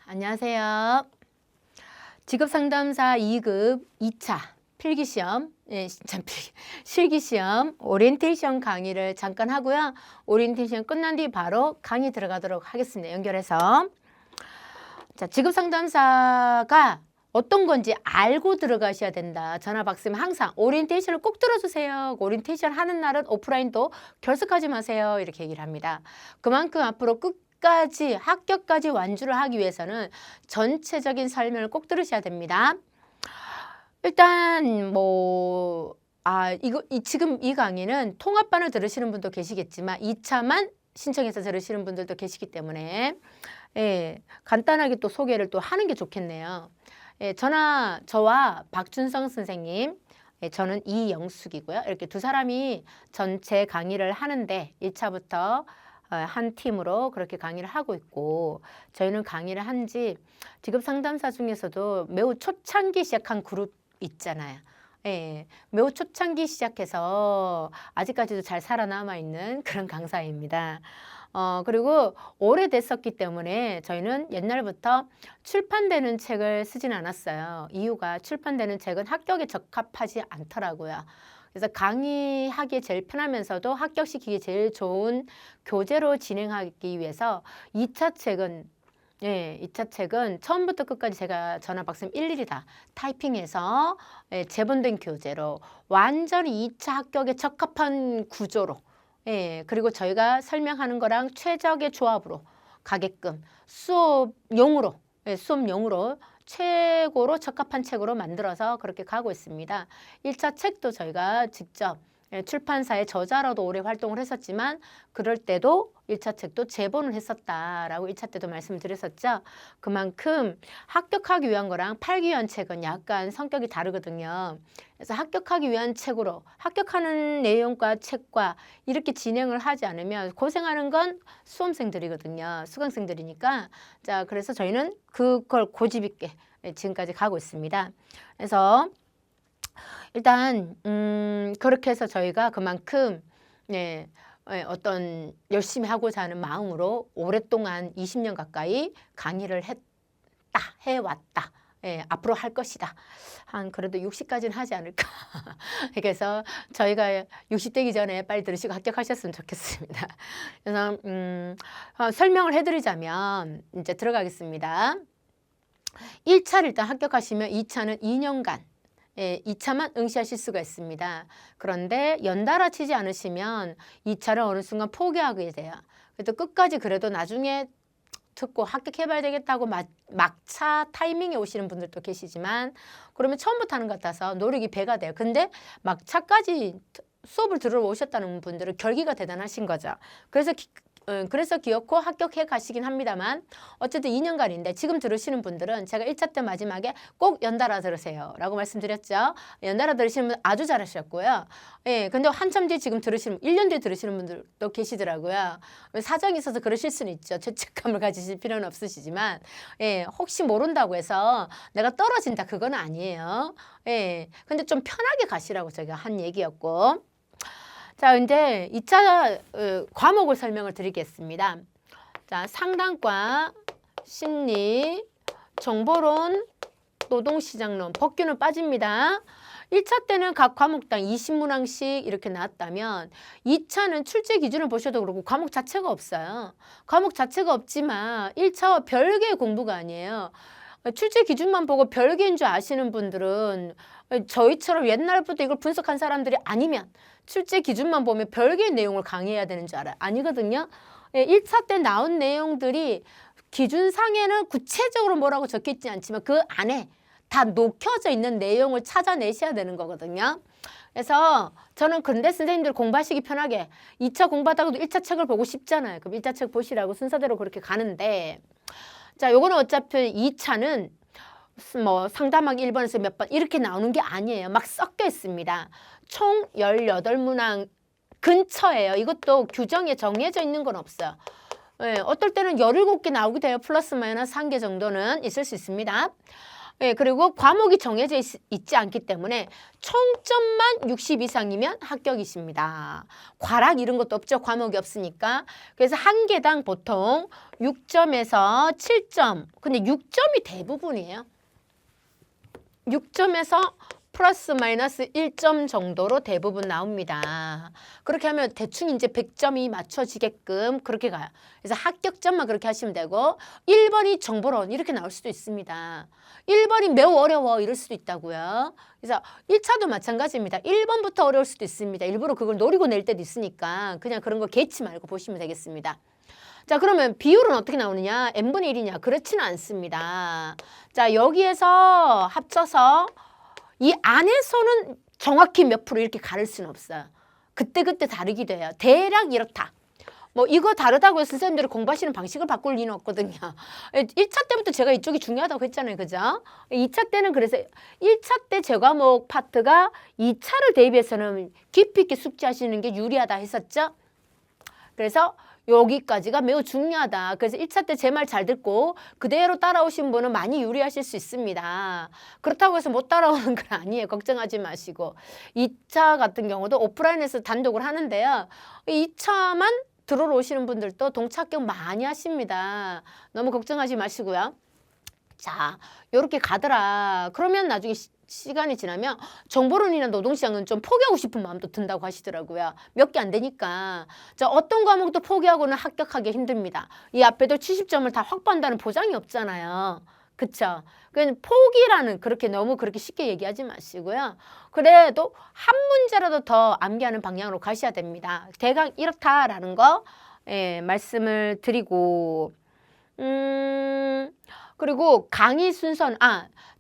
안녕하세요. 직업상담사 2급 2차 필기시험, 실기시험 오리엔테이션 강의를 잠깐 하고요. 오리엔테이션 끝난 뒤 바로 강의 들어가도록 하겠습니다. 연결해서. 자, 직업상담사가 어떤 건지 알고 들어가셔야 된다. 전화 박스면 항상 오리엔테이션을 꼭 들어주세요. 오리엔테이션 하는 날은 오프라인도 결석하지 마세요. 이렇게 얘기를 합니다. 그만큼 앞으로 끝까지 합격까지 완주를 하기 위해서는 전체적인 설명을 꼭 들으셔야 됩니다. 일단 지금 이 강의는 통합반을 들으시는 분도 계시겠지만 2차만 신청해서 들으시는 분들도 계시기 때문에 간단하게 또 소개를 또 하는 게 좋겠네요. 저와 박준성 선생님, 저는 이영숙이고요. 이렇게 두 사람이 전체 강의를 하는데 1차부터 한 팀으로 그렇게 강의를 하고 있고, 저희는 강의를 한 지 직업 상담사 중에서도 매우 초창기 시작한 그룹 있잖아요. 매우 초창기 시작해서 아직까지도 잘 살아남아 있는 그런 강사입니다. 그리고 오래됐었기 때문에 저희는 옛날부터 출판되는 책을 쓰진 않았어요. 이유가 출판되는 책은 합격에 적합하지 않더라고요. 그래서 강의하기에 제일 편하면서도 합격시키기 제일 좋은 교재로 진행하기 위해서 2차 책은 2차 책은 처음부터 끝까지 제가 전화 박스님 일일이 다 타이핑해서 재본된 교재로 완전히 2차 합격에 적합한 구조로, 그리고 저희가 설명하는 거랑 최적의 조합으로 가게끔 수업용으로 최고로 적합한 책으로 만들어서 그렇게 가고 있습니다. 1차 책도 저희가 직접 출판사의 저자로도 오래 활동을 했었지만 그럴 때도 1차 책도 제본을 했었다라고 1차 때도 말씀드렸었죠. 그만큼 합격하기 위한 거랑 팔기 위한 책은 약간 성격이 다르거든요. 그래서 합격하기 위한 책으로 합격하는 내용과 책과 이렇게 진행을 하지 않으면 고생하는 건 수험생들이거든요. 수강생들이니까. 자, 그래서 저희는 그걸 고집 있게 지금까지 가고 있습니다. 그래서 일단 그렇게 해서 저희가 그만큼 어떤 열심히 하고자 하는 마음으로 오랫동안 20년 가까이 강의를 해왔다. 앞으로 할 것이다. 한 그래도 60까지는 하지 않을까. 그래서 저희가 60되기 전에 빨리 들으시고 합격하셨으면 좋겠습니다. 그래서 설명을 해드리자면 이제 들어가겠습니다. 1차를 일단 합격하시면 2차는 2년간 2차만 응시하실 수가 있습니다. 그런데 연달아 치지 않으시면 2차를 어느 순간 포기하게 돼요. 그래도 끝까지 그래도 나중에 듣고 합격해봐야 되겠다고 막차 타이밍에 오시는 분들도 계시지만, 그러면 처음부터 하는 것 같아서 노력이 배가 돼요. 근데 막차까지 수업을 들으러 오셨다는 분들은 결기가 대단하신 거죠. 그래서 기어코 합격해 가시긴 합니다만 어쨌든 2년간인데 지금 들으시는 분들은 제가 1차 때 마지막에 꼭 연달아 들으세요 라고 말씀드렸죠. 연달아 들으시는 분 아주 잘하셨고요. 근데 한참 뒤에 지금 1년 뒤에 들으시는 분들도 계시더라고요. 사정이 있어서 그러실 수는 있죠. 죄책감을 가지실 필요는 없으시지만 혹시 모른다고 해서 내가 떨어진다 그건 아니에요. 근데 좀 편하게 가시라고 제가 한 얘기였고, 자, 이제 2차 과목을 설명을 드리겠습니다. 자, 상담과, 심리, 정보론, 노동시장론, 법규는 빠집니다. 1차 때는 각 과목당 20문항씩 이렇게 나왔다면 2차는 출제 기준을 보셔도 그렇고 과목 자체가 없어요. 과목 자체가 없지만 1차와 별개의 공부가 아니에요. 출제 기준만 보고 별개인 줄 아시는 분들은 저희처럼 옛날부터 이걸 분석한 사람들이 아니면 출제 기준만 보면 별개의 내용을 강의해야 되는 줄 알아요. 아니거든요. 1차 때 나온 내용들이 기준상에는 구체적으로 뭐라고 적혀있지 않지만 그 안에 다 녹혀져 있는 내용을 찾아내셔야 되는 거거든요. 그래서 저는 근데 선생님들 공부하시기 편하게 2차 공부하다가도 1차 책을 보고 싶잖아요. 그럼 1차 책 보시라고 순서대로 그렇게 가는데, 자, 요거는 어차피 2차는 뭐 상담하기 1번에서 몇 번 이렇게 나오는 게 아니에요. 막 섞여 있습니다. 총 18문항 근처예요. 이것도 규정에 정해져 있는 건 없어요. 어떨 때는 17개 나오기도 해요. 플러스 마이너스 1개 정도는 있을 수 있습니다. 예, 그리고 과목이 정해져 있지 않기 때문에 총점만 60 이상이면 합격이십니다. 과락 이런 것도 없죠. 과목이 없으니까. 그래서 한 개당 보통 6점에서 7점. 근데 6점이 대부분이에요. 6점에서 플러스 마이너스 1점 정도로 대부분 나옵니다. 그렇게 하면 대충 이제 100점이 맞춰지게끔 그렇게 가요. 그래서 합격점만 그렇게 하시면 되고 1번이 정보론 이렇게 나올 수도 있습니다. 1번이 매우 어려워 이럴 수도 있다고요. 그래서 1차도 마찬가지입니다. 1번부터 어려울 수도 있습니다. 일부러 그걸 노리고 낼 때도 있으니까 그냥 그런 거 개치 말고 보시면 되겠습니다. 자, 그러면 비율은 어떻게 나오느냐? n분의 1이냐? 그렇지는 않습니다. 자, 여기에서 합쳐서 이 안에서는 정확히 몇 프로 이렇게 가를 수는 없어요. 그때그때 다르기도 해요. 대략 이렇다. 뭐 이거 다르다고 해서 선생님들이 공부하시는 방식을 바꿀 리는 없거든요. 1차 때부터 제가 이쪽이 중요하다고 했잖아요. 그죠? 2차 때는 그래서 1차 때 제 과목 파트가 2차를 대비해서는 깊이 있게 숙지하시는 게 유리하다 했었죠. 그래서 여기까지가 매우 중요하다. 그래서 1차 때 제 말 잘 듣고 그대로 따라오신 분은 많이 유리하실 수 있습니다. 그렇다고 해서 못 따라오는 건 아니에요. 걱정하지 마시고. 2차 같은 경우도 오프라인에서 단독을 하는데요. 2차만 들어오러 오시는 분들도 동차 합격 많이 하십니다. 너무 걱정하지 마시고요. 자, 요렇게 가더라. 그러면 나중에 시간이 지나면 정보론이나 노동시장은 좀 포기하고 싶은 마음도 든다고 하시더라고요. 몇 개 안 되니까. 자, 어떤 과목도 포기하고는 합격하기 힘듭니다. 이 앞에도 70점을 다 확보한다는 보장이 없잖아요. 그쵸? 그냥 포기라는 그렇게 너무 그렇게 쉽게 얘기하지 마시고요. 그래도 한 문제라도 더 암기하는 방향으로 가셔야 됩니다. 대강 이렇다라는 거 말씀을 드리고 그리고 강의 순서는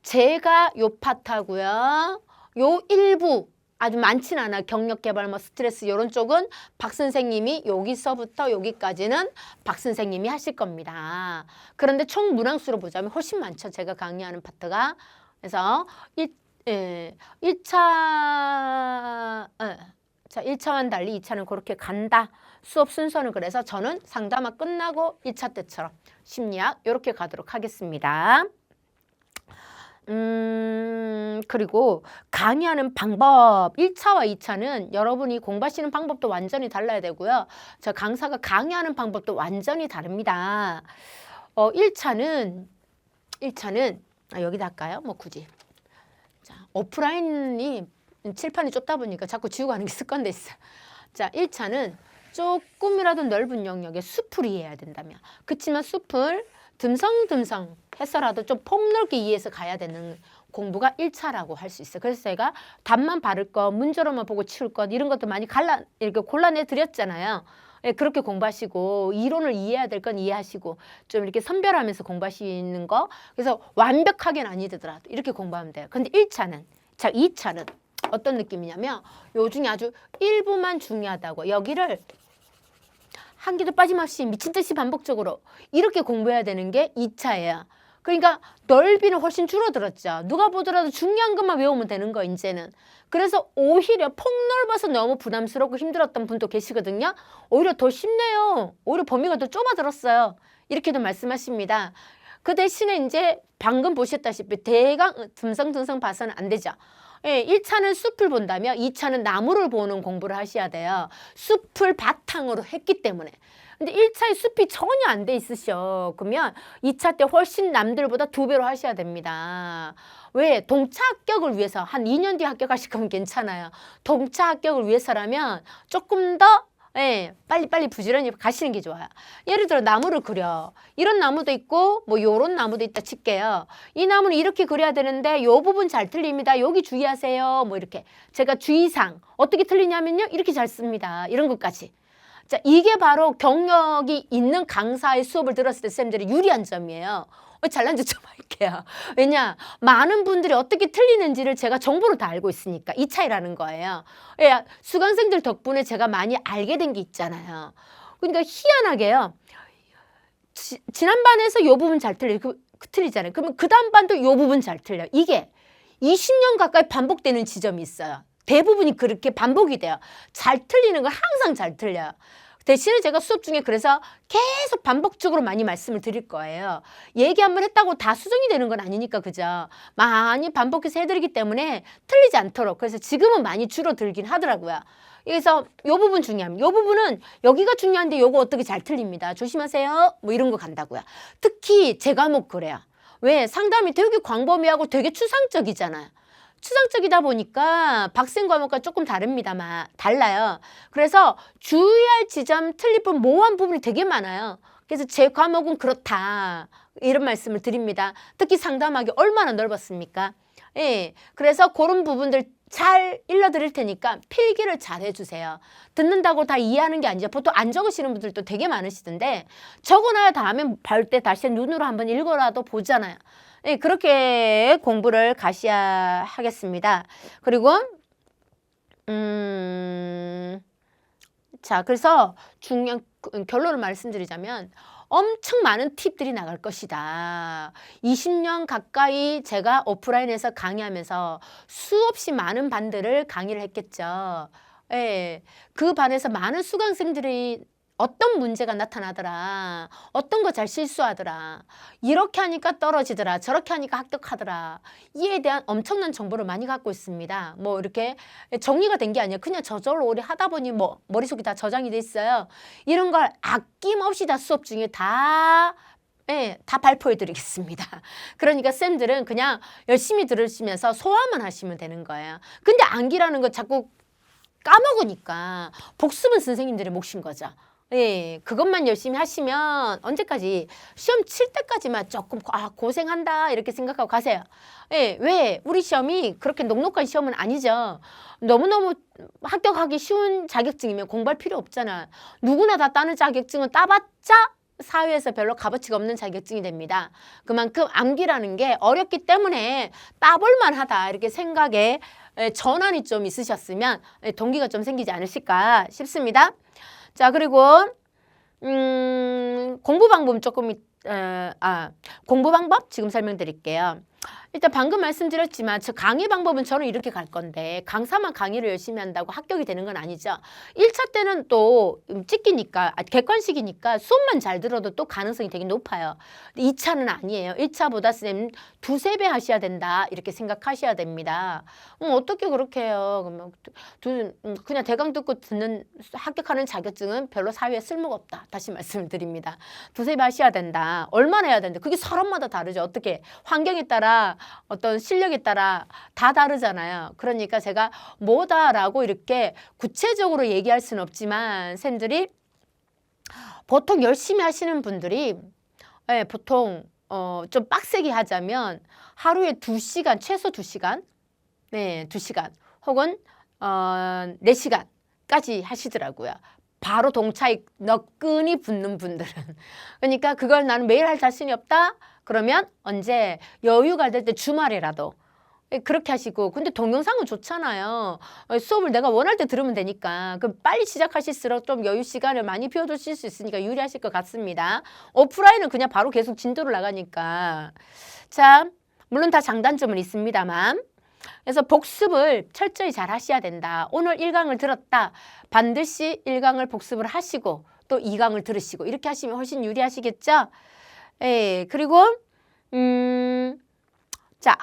제가 요 파트하고요. 요 일부 아주 많진 않아. 경력 개발, 뭐 스트레스 이런 쪽은 박 선생님이 여기서부터 여기까지는 박 선생님이 하실 겁니다. 그런데 총 문항수로 보자면 훨씬 많죠. 제가 강의하는 파트가. 그래서 1차와는 달리 2차는 그렇게 간다. 수업 순서는 그래서 저는 상담화 끝나고 1차 때처럼 심리학 이렇게 가도록 하겠습니다. 그리고 강의하는 방법 1차와 2차는 여러분이 공부하시는 방법도 완전히 달라야 되고요. 저 강사가 강의하는 방법도 완전히 다릅니다. 1차는 여기다 할까요? 뭐 굳이. 자, 오프라인이 칠판이 좁다 보니까 자꾸 지우고 하는 게 습관돼 있어요. 자, 1차는 조금이라도 넓은 영역에 숲을 이해해야 된다면 그치만 숲을 듬성듬성 해서라도 좀 폭넓게 이해해서 가야 되는 공부가 1차라고 할 수 있어요. 그래서 제가 답만 바를 것, 문제로만 보고 치울 것 이런 것도 많이 이렇게 골라내 드렸잖아요. 그렇게 공부하시고 이론을 이해해야 될 건 이해하시고 좀 이렇게 선별하면서 공부하시는 거 그래서 완벽하게는 아니더라도 이렇게 공부하면 돼요. 근데 1차는 자 2차는 어떤 느낌이냐면 요 중에 아주 일부만 중요하다고 여기를 한 개도 빠짐없이 미친 듯이 반복적으로 이렇게 공부해야 되는 게 2차예요. 그러니까 넓이는 훨씬 줄어들었죠. 누가 보더라도 중요한 것만 외우면 되는 거 이제는. 그래서 오히려 폭넓어서 너무 부담스럽고 힘들었던 분도 계시거든요. 오히려 더 쉽네요. 오히려 범위가 더 좁아들었어요. 이렇게도 말씀하십니다. 그 대신에 이제 방금 보셨다시피 대강 듬성듬성 봐서는 안 되죠. 1차는 숲을 본다면 2차는 나무를 보는 공부를 하셔야 돼요. 숲을 바탕으로 했기 때문에. 근데 1차에 숲이 전혀 안 돼 있으셔. 그러면 2차 때 훨씬 남들보다 2배로 하셔야 됩니다. 왜? 동차 합격을 위해서 한 2년 뒤에 합격하실 거면 괜찮아요. 동차 합격을 위해서라면 조금 더 빨리빨리 부지런히 가시는 게 좋아요. 예를 들어 나무를 그려. 이런 나무도 있고 뭐 요런 나무도 있다 칠게요. 이 나무는 이렇게 그려야 되는데 요 부분 잘 틀립니다. 여기 주의하세요. 뭐 이렇게 제가 주의사항 어떻게 틀리냐면요. 이렇게 잘 씁니다. 이런 것까지. 자, 이게 바로 경력이 있는 강사의 수업을 들었을 때 쌤들이 유리한 점이에요. 잘난 척 좀 할게요. 왜냐? 많은 분들이 어떻게 틀리는지를 제가 정보를 다 알고 있으니까 이 차이라는 거예요. 수강생들 덕분에 제가 많이 알게 된 게 있잖아요. 그러니까 희한하게요. 지난 반에서 이 부분 잘 틀리잖아요. 그러면 그 다음 반도 이 부분 잘 틀려요. 이게 20년 가까이 반복되는 지점이 있어요. 대부분이 그렇게 반복이 돼요. 잘 틀리는 건 항상 잘 틀려요. 대신에 제가 수업 중에 그래서 계속 반복적으로 많이 말씀을 드릴 거예요. 얘기 한번 했다고 다 수정이 되는 건 아니니까, 그죠? 많이 반복해서 해드리기 때문에 틀리지 않도록. 그래서 지금은 많이 줄어들긴 하더라고요. 그래서 요 부분 중요합니다. 요 부분은 여기가 중요한데 요거 어떻게 잘 틀립니다. 조심하세요. 뭐 이런 거 간다고요. 특히 제 과목 그래요. 왜? 상담이 되게 광범위하고 되게 추상적이잖아요. 추상적이다 보니까 박생 과목과 조금 다릅니다만 달라요. 그래서 주의할 지점 틀릴 부분 모호한 부분이 되게 많아요. 그래서 제 과목은 그렇다 이런 말씀을 드립니다. 특히 상담하기 얼마나 넓었습니까? 예, 그래서 그런 부분들 잘 일러드릴 테니까 필기를 잘 해주세요. 듣는다고 다 이해하는 게 아니죠. 보통 안 적으시는 분들도 되게 많으시던데 적어놔야 다음에 볼 때 다시 눈으로 한번 읽어라도 보잖아요. 예, 그렇게 공부를 가셔야 하겠습니다. 그리고 자, 그래서 중요한 결론을 말씀드리자면 엄청 많은 팁들이 나갈 것이다. 20년 가까이 제가 오프라인에서 강의하면서 수없이 많은 반들을 강의를 했겠죠. 예, 그 반에서 많은 수강생들이 어떤 문제가 나타나더라. 어떤 거 잘 실수하더라. 이렇게 하니까 떨어지더라. 저렇게 하니까 합격하더라. 이에 대한 엄청난 정보를 많이 갖고 있습니다. 뭐 이렇게 정리가 된 게 아니에요. 그냥 저절로 오래 하다 보니 뭐 머릿속에 다 저장이 돼 있어요. 이런 걸 아낌없이 다 수업 중에 다 발표해 드리겠습니다. 그러니까 쌤들은 그냥 열심히 들으시면서 소화만 하시면 되는 거예요. 근데 암기라는 거 자꾸 까먹으니까 복습은 선생님들의 몫인 거죠. 예, 그것만 열심히 하시면 언제까지 시험 칠 때까지만 조금 고생한다 이렇게 생각하고 가세요. 예, 왜? 우리 시험이 그렇게 녹록한 시험은 아니죠. 너무너무 합격하기 쉬운 자격증이면 공부할 필요 없잖아. 누구나 다 따는 자격증은 따봤자 사회에서 별로 값어치가 없는 자격증이 됩니다. 그만큼 암기라는 게 어렵기 때문에 따볼만 하다 이렇게 생각에 전환이 좀 있으셨으면 동기가 좀 생기지 않으실까 싶습니다. 자, 그리고 공부 방법 조금 공부 방법 지금 설명드릴게요. 일단 방금 말씀드렸지만 저 강의 방법은 저는 이렇게 갈 건데 강사만 강의를 열심히 한다고 합격이 되는 건 아니죠. 1차 때는 또 찍기니까 객관식이니까 수업만 잘 들어도 또 가능성이 되게 높아요. 2차는 아니에요. 1차보다 쌤 두세 배 하셔야 된다 이렇게 생각하셔야 됩니다. 어떻게 그렇게 해요? 그냥 대강 듣고 듣는 합격하는 자격증은 별로 사회에 쓸모가 없다. 다시 말씀을 드립니다. 두세 배 하셔야 된다. 얼마나 해야 된다. 그게 사람마다 다르죠. 어떻게 환경에 따라 어떤 실력에 따라 다 다르잖아요. 그러니까 제가 뭐다라고 이렇게 구체적으로 얘기할 수는 없지만 쌤들이 보통 열심히 하시는 분들이 보통 좀 빡세게 하자면 하루에 2시간 최소 2시간 2시간 혹은 4시간까지 하시더라고요. 바로 동차익 너끈히 붙는 분들은. 그러니까 그걸 나는 매일 할 자신이 없다? 그러면 언제 여유가 될 때 주말이라도 그렇게 하시고. 근데 동영상은 좋잖아요. 수업을 내가 원할 때 들으면 되니까. 그럼 빨리 시작하실수록 좀 여유 시간을 많이 비워두실 수 있으니까 유리하실 것 같습니다. 오프라인은 그냥 바로 계속 진도를 나가니까. 자, 물론 다 장단점은 있습니다만. 그래서 복습을 철저히 잘 하셔야 된다. 오늘 1강을 들었다. 반드시 1강을 복습을 하시고 또 2강을 들으시고 이렇게 하시면 훨씬 유리하시겠죠? 예, 그리고 자,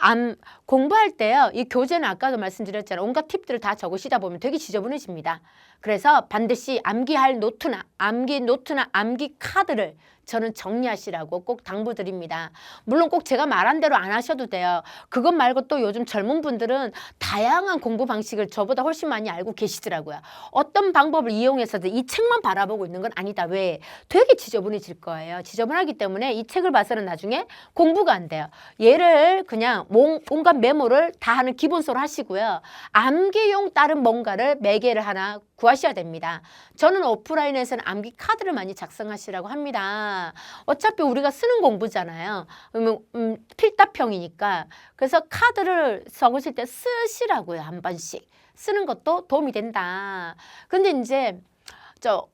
공부할 때요. 이 교재는 아까도 말씀드렸잖아요. 온갖 팁들을 다 적으시다 보면 되게 지저분해집니다. 그래서 반드시 암기할 노트나 암기 카드를 저는 정리하시라고 꼭 당부드립니다. 물론 꼭 제가 말한 대로 안 하셔도 돼요. 그것 말고 또 요즘 젊은 분들은 다양한 공부 방식을 저보다 훨씬 많이 알고 계시더라고요. 어떤 방법을 이용해서든 이 책만 바라보고 있는 건 아니다. 왜? 되게 지저분해질 거예요. 지저분하기 때문에 이 책을 봐서는 나중에 공부가 안 돼요. 얘를 그냥 온갖 메모를 다 하는 기본소로 하시고요. 암기용 다른 뭔가를 매개를 하나 구하셔야 됩니다. 저는 오프라인에서는 암기 카드를 많이 작성하시라고 합니다. 어차피 우리가 쓰는 공부잖아요. 그러면 필답형이니까. 그래서 카드를 적으실 때 쓰시라고요. 한 번씩. 쓰는 것도 도움이 된다. 근데 이제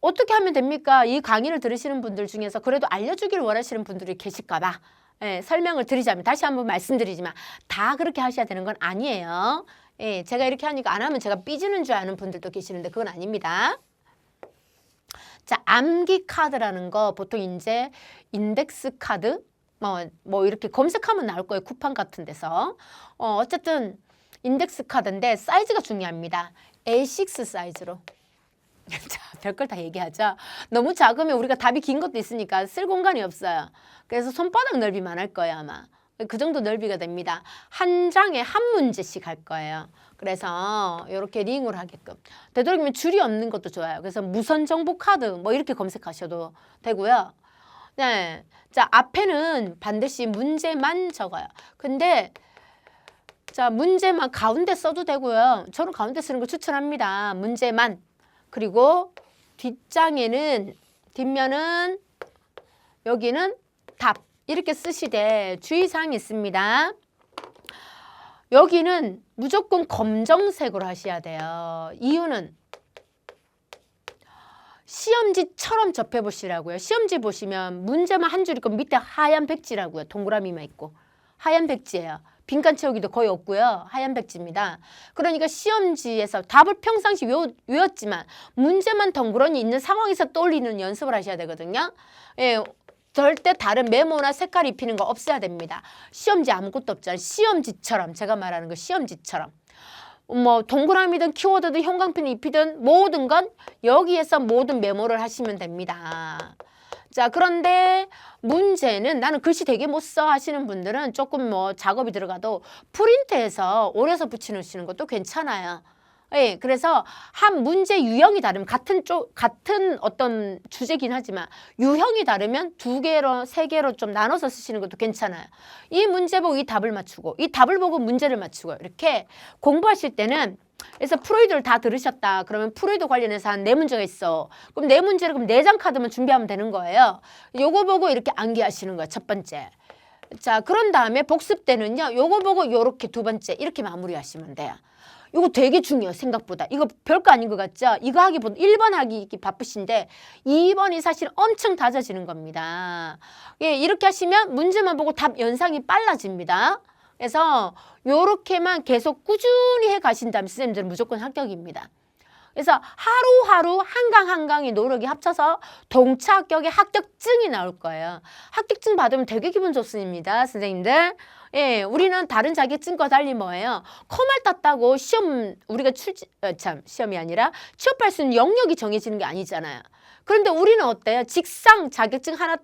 어떻게 하면 됩니까? 이 강의를 들으시는 분들 중에서 그래도 알려주기를 원하시는 분들이 계실까 봐. 설명을 드리자면 다시 한번 말씀드리지만 다 그렇게 하셔야 되는 건 아니에요. 제가 이렇게 하니까 안 하면 제가 삐지는 줄 아는 분들도 계시는데 그건 아닙니다. 자, 암기 카드라는 거 보통 이제 인덱스 카드 뭐 이렇게 검색하면 나올 거예요. 쿠팡 같은 데서. 어쨌든 인덱스 카드인데 사이즈가 중요합니다. A6 사이즈로. 자, 별걸 다 얘기하죠. 너무 작으면 우리가 답이 긴 것도 있으니까 쓸 공간이 없어요. 그래서 손바닥 넓이만 할 거예요, 아마. 그 정도 넓이가 됩니다. 한 장에 한 문제씩 할 거예요. 그래서 이렇게 링으로 하게끔. 되도록이면 줄이 없는 것도 좋아요. 그래서 무선 정보 카드 뭐 이렇게 검색하셔도 되고요. 네. 자, 앞에는 반드시 문제만 적어요. 근데 자, 문제만 가운데 써도 되고요. 저는 가운데 쓰는 거 추천합니다. 문제만. 그리고 뒷면은 여기는 답 이렇게 쓰시되 주의사항이 있습니다. 여기는 무조건 검정색으로 하셔야 돼요. 이유는 시험지처럼 접해보시라고요. 시험지 보시면 문제만 한 줄 있고 밑에 하얀 백지라고요. 동그라미만 있고 하얀 백지예요. 빈칸 채우기도 거의 없고요. 하얀 백지입니다. 그러니까 시험지에서 답을 평상시 외웠지만 문제만 덩그러니 있는 상황에서 떠올리는 연습을 하셔야 되거든요. 예, 절대 다른 메모나 색깔 입히는 거 없어야 됩니다. 시험지 아무것도 없잖아요. 시험지처럼 제가 말하는 거 시험지처럼. 뭐 동그라미든 키워드든 형광펜 입히든 모든 건 여기에서 모든 메모를 하시면 됩니다. 자, 그런데 문제는 나는 글씨 되게 못 써 하시는 분들은 조금 뭐 작업이 들어가도 프린트해서 오려서 붙여놓으시는 것도 괜찮아요. 예, 그래서 한 문제 유형이 다르면 같은 어떤 주제긴 하지만 유형이 다르면 2개로 3개로 좀 나눠서 쓰시는 것도 괜찮아요. 이 문제 보고 이 답을 맞추고 이 답을 보고 문제를 맞추고 이렇게 공부하실 때는 그래서 프로이드를 다 들으셨다. 그러면 프로이드 관련해서 한 4문제가 있어. 그럼 4문제를 그럼 4장 카드만 준비하면 되는 거예요. 요거 보고 이렇게 암기하시는 거예요. 첫 번째. 자, 그런 다음에 복습 때는요. 요거 보고 요렇게 2번째 이렇게 마무리하시면 돼요. 이거 되게 중요해요. 생각보다. 이거 별거 아닌 것 같죠? 이거 하기보다 1번 하기 바쁘신데 2번이 사실 엄청 다져지는 겁니다. 예, 이렇게 하시면 문제만 보고 답 연상이 빨라집니다. 그래서 요렇게만 계속 꾸준히 해 가신다면 선생님들은 무조건 합격입니다. 그래서 하루하루 한강 한강의 노력이 합쳐서 동차 합격의 합격증이 나올 거예요. 합격증 받으면 되게 기분 좋습니다, 선생님들. 예, 우리는 다른 자격증과 달리 뭐예요? 컴활 땄다고 시험 우리가 시험이 아니라 취업할 수 있는 영역이 정해지는 게 아니잖아요. 그런데 우리는 어때요? 직상 자격증 하나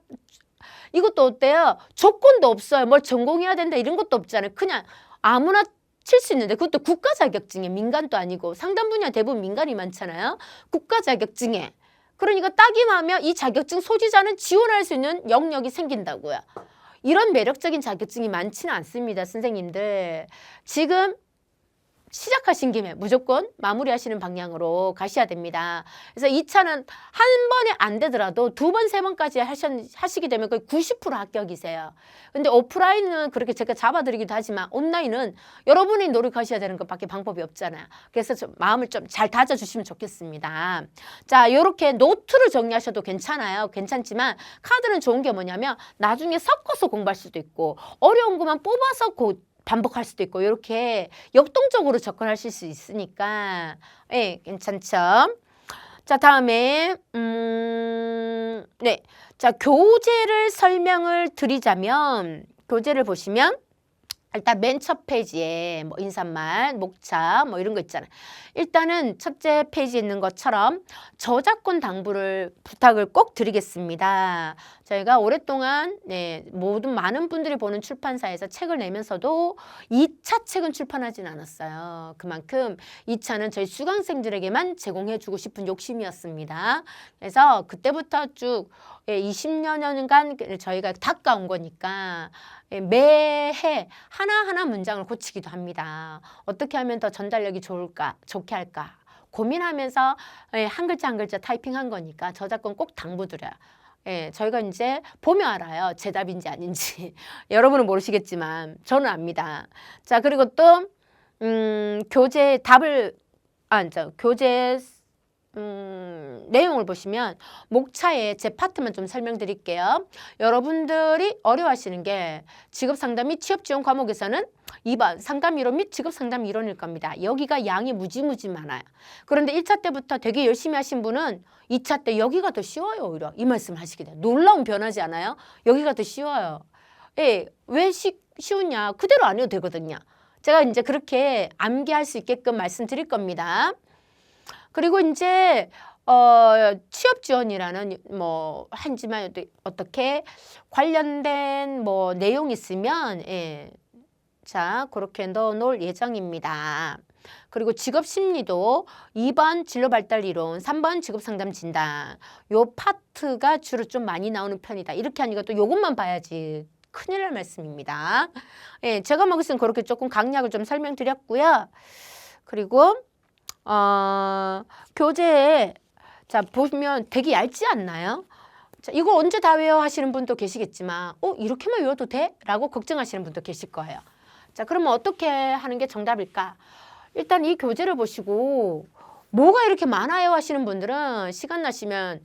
이것도 어때요? 조건도 없어요. 뭘 전공해야 된다 이런 것도 없잖아요. 그냥 아무나 칠 수 있는데 그것도 국가 자격증에 민간도 아니고 상담 분야 대부분 민간이 많잖아요. 국가 자격증에. 그러니까 따기만 이 자격증 소지자는 지원할 수 있는 영역이 생긴다고요. 이런 매력적인 자격증이 많지는 않습니다. 선생님들. 지금 시작하신 김에 무조건 마무리하시는 방향으로 가셔야 됩니다. 그래서 2차는 한 번에 안 되더라도 2번, 3번까지 하시게 되면 거의 90% 합격이세요. 근데 오프라인은 그렇게 제가 잡아드리기도 하지만 온라인은 여러분이 노력하셔야 되는 것밖에 방법이 없잖아요. 그래서 좀 마음을 좀 잘 다져주시면 좋겠습니다. 자, 이렇게 노트를 정리하셔도 괜찮아요. 괜찮지만 카드는 좋은 게 뭐냐면 나중에 섞어서 공부할 수도 있고 어려운 것만 뽑아서 반복할 수도 있고 이렇게 역동적으로 접근하실 수 있으니까 예, 괜찮죠? 자, 다음에 네, 자, 교재를 설명을 드리자면 교재를 보시면 일단 맨 첫 페이지에 뭐 인사말, 목차 뭐 이런 거 있잖아요. 일단은 첫째 페이지에 있는 것처럼 저작권 당부를 부탁을 꼭 드리겠습니다. 저희가 오랫동안 모든 많은 분들이 보는 출판사에서 책을 내면서도 2차 책은 출판하진 않았어요. 그만큼 2차는 저희 수강생들에게만 제공해주고 싶은 욕심이었습니다. 그래서 그때부터 쭉 20여 년간 저희가 닦아온 거니까 매해 하나하나 문장을 고치기도 합니다. 어떻게 하면 더 전달력이 좋게 할까 고민하면서 한 글자 한 글자 타이핑한 거니까 저작권 꼭 당부드려요. 예, 저희가 이제 보면 알아요. 제 답인지 아닌지. 여러분은 모르시겠지만 저는 압니다. 자, 그리고 또 교재 답을 교재 내용을 보시면 목차의 제 파트만 좀 설명드릴게요. 여러분들이 어려워하시는 게 직업상담 및 취업지원 과목에서는 2번 상담이론 및 직업상담 이론일 겁니다. 여기가 양이 무지무지 많아요. 그런데 1차 때부터 되게 열심히 하신 분은 2차 때 여기가 더 쉬워요. 오히려 이 말씀 하시게 돼요. 놀라운 변하지 않아요? 여기가 더 쉬워요. 예, 왜 쉬우냐? 그대로 안 해도 되거든요. 제가 이제 그렇게 암기할 수 있게끔 말씀드릴 겁니다. 그리고 이제 취업 지원이라는 뭐 한지만 어떻게 관련된 뭐 내용 있으면 자 그렇게 넣어 놓을 예정입니다. 그리고 직업 심리도 2번 진로 발달 이론, 3번 직업 상담 진단 요 파트가 주로 좀 많이 나오는 편이다. 이렇게 하니까 또 요것만 봐야지 큰일 날 말씀입니다. 제가 먹었으면 그렇게 조금 강약을 좀 설명드렸고요. 그리고 교재에 자 보시면 되게 얇지 않나요? 자, 이거 언제 다 외워 하시는 분도 계시겠지만 이렇게만 외워도 돼? 라고 걱정하시는 분도 계실 거예요. 자 그러면 어떻게 하는 게 정답일까? 일단 이 교재를 보시고 뭐가 이렇게 많아요 하시는 분들은 시간 나시면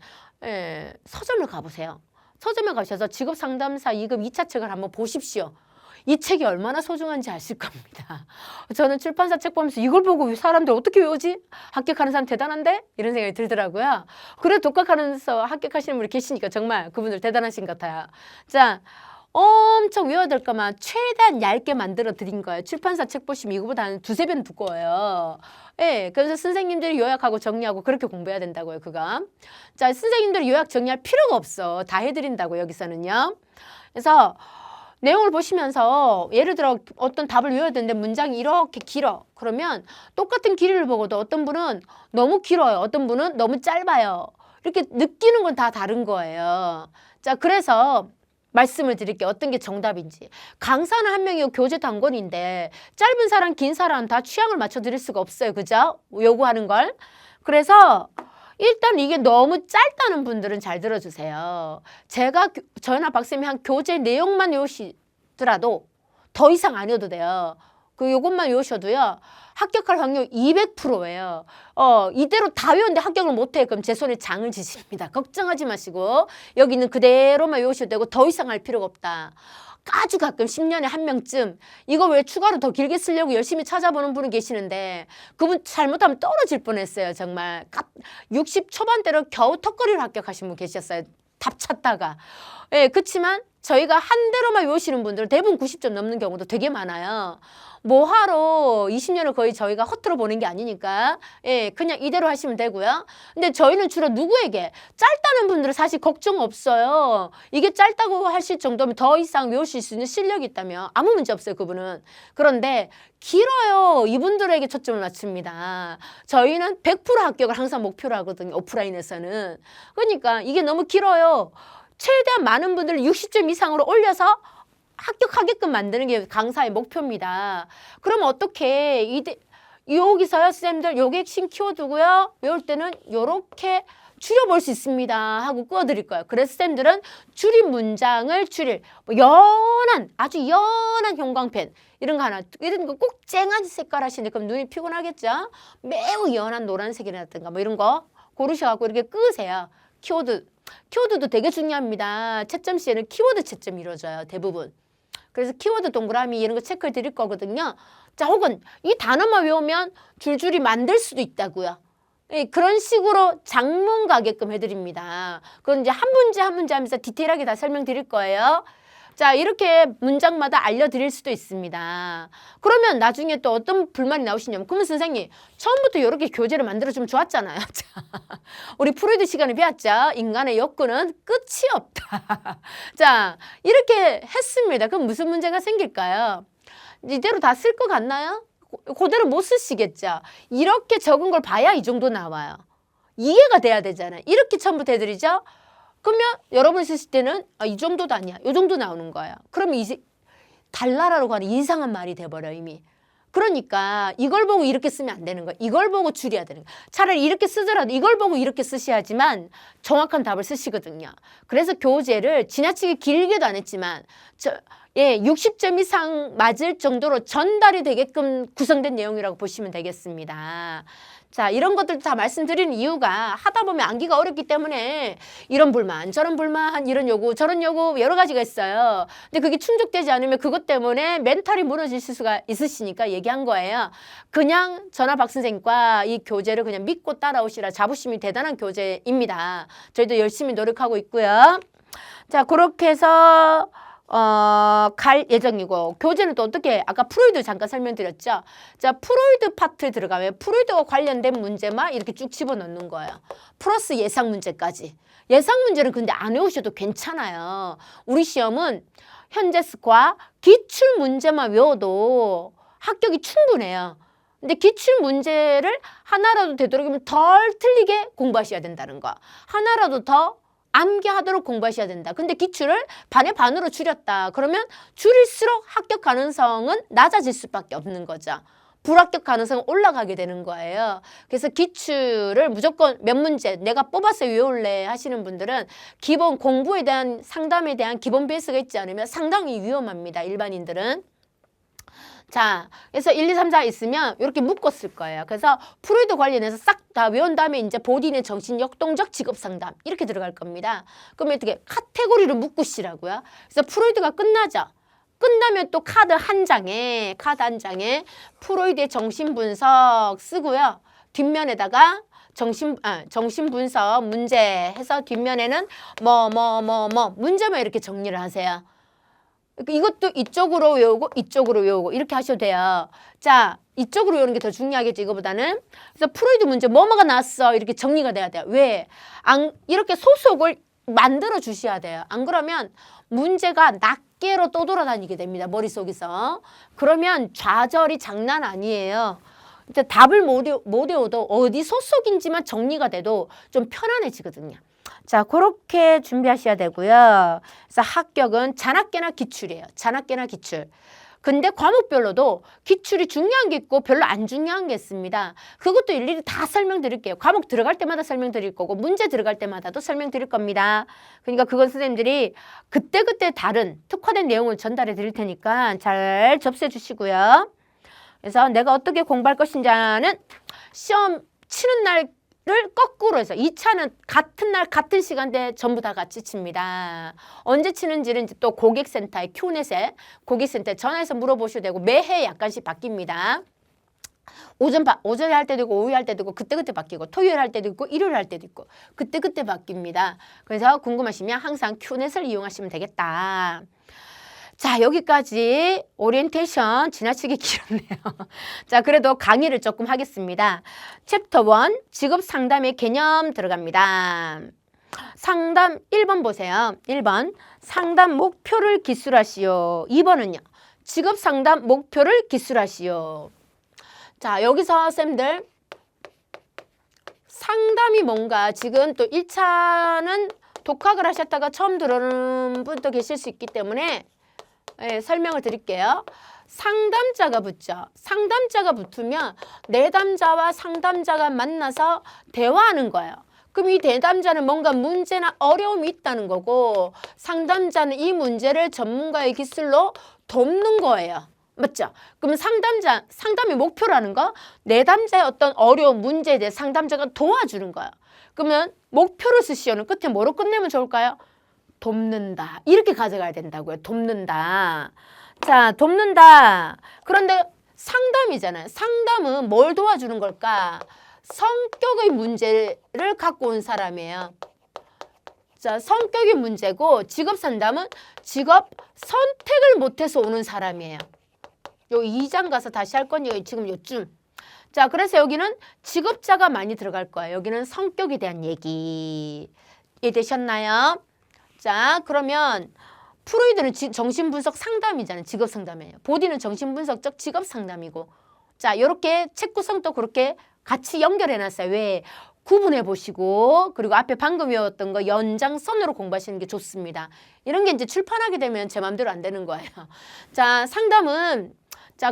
서점을 가보세요. 서점에 가셔서 직업상담사 2급 2차 책을 한번 보십시오. 이 책이 얼마나 소중한지 아실 겁니다. 저는 출판사 책 보면서 이걸 보고 사람들 어떻게 외우지? 합격하는 사람 대단한데? 이런 생각이 들더라고요. 그래 독학하면서 합격하시는 분이 계시니까 정말 그분들 대단하신 것 같아요. 자, 엄청 외워야 될 것만 최대한 얇게 만들어 드린 거예요. 출판사 책 보시면 이거보다 한 두세 배는 두꺼워요. 그래서 선생님들이 요약하고 정리하고 그렇게 공부해야 된다고요, 그거. 자, 선생님들이 요약 정리할 필요가 없어. 다 해드린다고 여기서는요. 그래서 내용을 보시면서 예를 들어 어떤 답을 외워야 되는데 문장이 이렇게 길어. 그러면 똑같은 길이를 보고도 어떤 분은 너무 길어요. 어떤 분은 너무 짧아요. 이렇게 느끼는 건 다 다른 거예요. 자, 그래서 말씀을 드릴게요. 어떤 게 정답인지. 강사는 한 명이고 교재도 한 권인데 짧은 사람, 긴 사람 다 취향을 맞춰 드릴 수가 없어요. 그죠? 요구하는 걸. 그래서 일단 이게 너무 짧다는 분들은 잘 들어주세요. 제가 저나 박쌤이 한 교재 내용만 외우시더라도 더 이상 안 외워도 돼요. 요것만 외우셔도요. 합격할 확률 200%예요. 이대로 다 외웠는데 합격을 못해. 그럼 제 손에 장을 지십니다. 걱정하지 마시고 여기는 그대로만 외우셔도 되고 더 이상 할 필요가 없다. 아주 가끔 10년에 한 명쯤 이거 왜 추가로 더 길게 쓰려고 열심히 찾아보는 분은 계시는데 그분 잘못하면 떨어질 뻔했어요. 정말 60 초반대로 겨우 턱걸이로 합격하신 분 계셨어요. 답 찾다가. 그렇지만 저희가 한 대로만 외우시는 분들은 대부분 90점 넘는 경우도 되게 많아요. 뭐하러 20년을 거의 저희가 허투루 보는 게 아니니까 그냥 이대로 하시면 되고요. 근데 저희는 주로 누구에게? 짧다는 분들은 사실 걱정 없어요. 이게 짧다고 하실 정도면 더 이상 외우실 수 있는 실력이 있다면 아무 문제 없어요. 그분은. 그런데 길어요. 이분들에게 초점을 맞춥니다. 저희는 100% 합격을 항상 목표로 하거든요. 오프라인에서는. 그러니까 이게 너무 길어요. 최대한 많은 분들을 60점 이상으로 올려서 합격하게끔 만드는 게 강사의 목표입니다. 그럼 어떻게 여기서요 선생님들 요게 핵심 키워드고요. 외울 때는 요렇게 줄여볼 수 있습니다 하고 꾸어드릴 거예요. 그래서 선생님들은 줄인 문장을 줄일 연한 아주 연한 형광펜 이런 거 하나 이런 거 꼭 쨍한 색깔 하시는데 그럼 눈이 피곤하겠죠. 매우 연한 노란색이라든가 뭐 이런 거 고르셔갖고 이렇게 끄세요. 키워드도 되게 중요합니다. 채점 시에는 키워드 채점이 이루어져요. 대부분. 그래서 키워드 동그라미 이런 거 체크해 드릴 거거든요. 자, 혹은 이 단어만 외우면 줄줄이 만들 수도 있다고요. 그런 식으로 장문 가게끔 해드립니다. 그건 이제 한 문제 한 문제 하면서 디테일하게 다 설명드릴 거예요. 자, 이렇게 문장마다 알려드릴 수도 있습니다. 그러면 나중에 또 어떤 불만이 나오시냐면 그러면 선생님 처음부터 이렇게 교재를 만들어주면 좋았잖아요. 우리 프로이드 시간에 배웠죠. 인간의 욕구는 끝이 없다. 자, 이렇게 했습니다. 그럼 무슨 문제가 생길까요? 이대로 다 쓸 것 같나요? 그대로 못 쓰시겠죠. 이렇게 적은 걸 봐야 이 정도 나와요. 이해가 돼야 되잖아요. 이렇게 처음부터 해드리죠. 그러면 여러분이 쓰실 때는 이 정도도 아니야. 이 정도 나오는 거예요. 그러면 이제 달나라로 가는 이상한 말이 돼버려 이미. 그러니까 이걸 보고 이렇게 쓰면 안 되는 거예요. 이걸 보고 줄여야 되는 거예요. 차라리 이렇게 쓰더라도 이걸 보고 이렇게 쓰셔야지만 정확한 답을 쓰시거든요. 그래서 교재를 지나치게 길게도 안 했지만 60점 이상 맞을 정도로 전달이 되게끔 구성된 내용이라고 보시면 되겠습니다. 자, 이런 것들 다 말씀드리는 이유가 하다 보면 암기가 어렵기 때문에 이런 불만, 저런 불만, 이런 요구, 저런 요구 여러 가지가 있어요. 근데 그게 충족되지 않으면 그것 때문에 멘탈이 무너지실 수가 있으시니까 얘기한 거예요. 그냥 전화 박 선생님과 이 교재를 그냥 믿고 따라오시라. 자부심이 대단한 교재입니다. 저희도 열심히 노력하고 있고요. 자, 그렇게 해서 갈 예정이고, 교재는 또 어떻게, 아까 프로이드 잠깐 설명드렸죠. 자, 프로이드 파트 들어가면 프로이드와 관련된 문제만 이렇게 쭉 집어넣는 거예요. 플러스 예상 문제까지. 예상 문제는 근데 안 외우셔도 괜찮아요. 우리 시험은 현재 스과 기출 문제만 외워도 합격이 충분해요. 근데 기출 문제를 하나라도 되도록이면 덜 틀리게 공부하셔야 된다는 거. 하나라도 더 암기하도록 공부하셔야 된다. 근데 기출을 반의 반으로 줄였다. 그러면 줄일수록 합격 가능성은 낮아질 수밖에 없는 거죠. 불합격 가능성은 올라가게 되는 거예요. 그래서 기출을 무조건 몇 문제 내가 뽑아서 외울래 하시는 분들은 기본 공부에 대한 상담에 대한 기본 베이스가 있지 않으면 상당히 위험합니다. 일반인들은. 자, 그래서 1, 2, 3, 4 있으면 이렇게 묶었을 거예요. 그래서 프로이드 관련해서 싹 다 외운 다음에 이제 보디의 정신 역동적 직업 상담 이렇게 들어갈 겁니다. 그러면 어떻게 카테고리를 묶으시라고요. 그래서 프로이드가 끝나죠. 끝나면 또 카드 한 장에 프로이드의 정신 분석 쓰고요. 뒷면에다가 정신 분석 문제 해서 뒷면에는 문제만 이렇게 정리를 하세요. 이것도 이쪽으로 외우고 이쪽으로 외우고 이렇게 하셔도 돼요. 자, 이쪽으로 외우는 게 더 중요하겠죠, 이거보다는. 그래서 프로이드 문제 뭐뭐가 나왔어 이렇게 정리가 돼야 돼요. 왜? 이렇게 소속을 만들어 주셔야 돼요. 안 그러면 문제가 낱개로 떠돌아다니게 됩니다, 머릿속에서. 그러면 좌절이 장난 아니에요. 이제 답을 못 외워도 어디 소속인지만 정리가 돼도 좀 편안해지거든요. 자, 그렇게 준비하셔야 되고요. 그래서 합격은 잔학계나 기출이에요. 잔학계나 기출. 근데 과목별로도 기출이 중요한 게 있고 별로 안 중요한 게 있습니다. 그것도 일일이 다 설명드릴게요. 과목 들어갈 때마다 설명드릴 거고 문제 들어갈 때마다도 설명드릴 겁니다. 그러니까 그건 선생님들이 그때그때 다른 특화된 내용을 전달해 드릴 테니까 잘 접수해 주시고요. 그래서 내가 어떻게 공부할 것인지는 시험 치는 날 를 거꾸로 해서 2차는 같은 날 같은 시간대에 전부 다 같이 칩니다. 언제 치는지는 또 고객센터에 큐넷에 고객센터에 전화해서 물어보셔도 되고 매해 약간씩 바뀝니다. 오전에 할 때도 있고 오후에 할 때도 있고 그때그때 바뀌고 토요일 할 때도 있고 일요일 할 때도 있고 그때그때 바뀝니다. 그래서 궁금하시면 항상 큐넷을 이용하시면 되겠다. 자, 여기까지 오리엔테이션 지나치게 길었네요. 자, 그래도 강의를 조금 하겠습니다. 챕터 1 직업 상담의 개념 들어갑니다. 상담 1번 보세요. 1번 상담 목표를 기술하시오. 2번은요. 직업 상담 목표를 기술하시오. 자, 여기서 쌤들 상담이 뭔가 지금 또 1차는 독학을 하셨다가 처음 들어오는 분도 계실 수 있기 때문에 설명을 드릴게요. 상담자가 붙죠. 상담자가 붙으면 내담자와 상담자가 만나서 대화하는 거예요. 그럼 이 대담자는 뭔가 문제나 어려움이 있다는 거고 상담자는 이 문제를 전문가의 기술로 돕는 거예요. 맞죠? 그럼 상담의 목표라는 거 내담자의 어떤 어려운 문제에 대해 상담자가 도와주는 거예요. 그러면 목표를 쓰시오는 끝에 뭐로 끝내면 좋을까요? 돕는다. 이렇게 가져가야 된다고요. 돕는다. 자, 돕는다. 그런데 상담이잖아요. 상담은 뭘 도와주는 걸까? 성격의 문제를 갖고 온 사람이에요. 자, 성격이 문제고 직업 상담은 직업 선택을 못해서 오는 사람이에요. 요 2장 가서 다시 할 거니까 지금 요쯤. 자, 그래서 여기는 직업자가 많이 들어갈 거예요. 여기는 성격에 대한 얘기. 이해되셨나요? 자, 그러면 프로이드는 정신분석 상담이잖아요. 직업 상담이에요. 보디는 정신분석적 직업 상담이고. 자, 이렇게 책 구성도 그렇게 같이 연결해 놨어요. 왜? 구분해 보시고 그리고 앞에 방금 외웠던 거 연장선으로 공부하시는 게 좋습니다. 이런 게 이제 출판하게 되면 제 마음대로 안 되는 거예요. 자,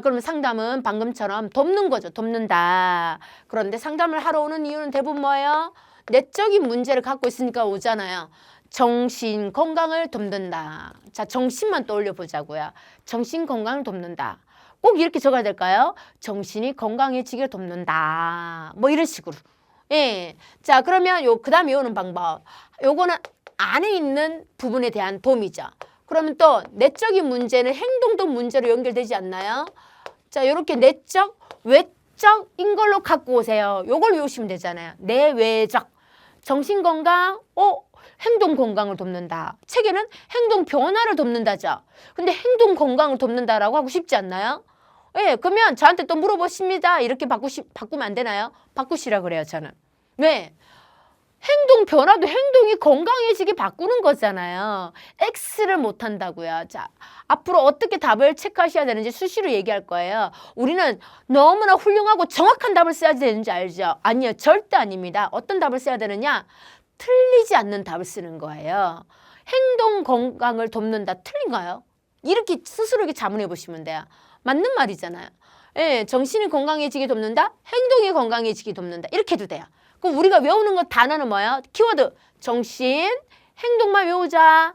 그러면 상담은 방금처럼 돕는 거죠. 돕는다. 그런데 상담을 하러 오는 이유는 대부분 뭐예요? 내적인 문제를 갖고 있으니까 오잖아요. 정신 건강을 돕는다. 자, 정신만 떠올려 보자고요. 정신 건강을 돕는다. 꼭 이렇게 적어야 될까요? 정신이 건강해지게 돕는다. 뭐 이런 식으로. 예. 자, 그러면 그 다음에 외우는 방법. 요거는 안에 있는 부분에 대한 도움이죠. 그러면 또 내적인 문제는 행동도 문제로 연결되지 않나요? 자, 요렇게 내적, 외적인 걸로 갖고 오세요. 요걸 외우시면 되잖아요. 내외적. 정신건강, 행동 건강을 돕는다. 책에는 행동 변화를 돕는다죠. 근데 행동 건강을 돕는다라고 하고 싶지 않나요? 예, 그러면 저한테 또 물어보십니다. 이렇게 바꾸면 안 되나요? 바꾸시라 그래요, 저는. 왜? 행동 변화도 행동이 건강해지게 바꾸는 거잖아요. X를 못 한다고요. 자, 앞으로 어떻게 답을 체크하셔야 되는지 수시로 얘기할 거예요. 우리는 너무나 훌륭하고 정확한 답을 써야 되는지 알죠? 아니요, 절대 아닙니다. 어떤 답을 써야 되느냐? 틀리지 않는 답을 쓰는 거예요. 행동 건강을 돕는다. 틀린가요? 이렇게 스스로 이렇게 자문해 보시면 돼요. 맞는 말이잖아요. 예, 정신이 건강해지게 돕는다. 행동이 건강해지게 돕는다. 이렇게 해도 돼요. 그럼 우리가 외우는 것 단어는 뭐예요? 키워드 정신, 행동만 외우자.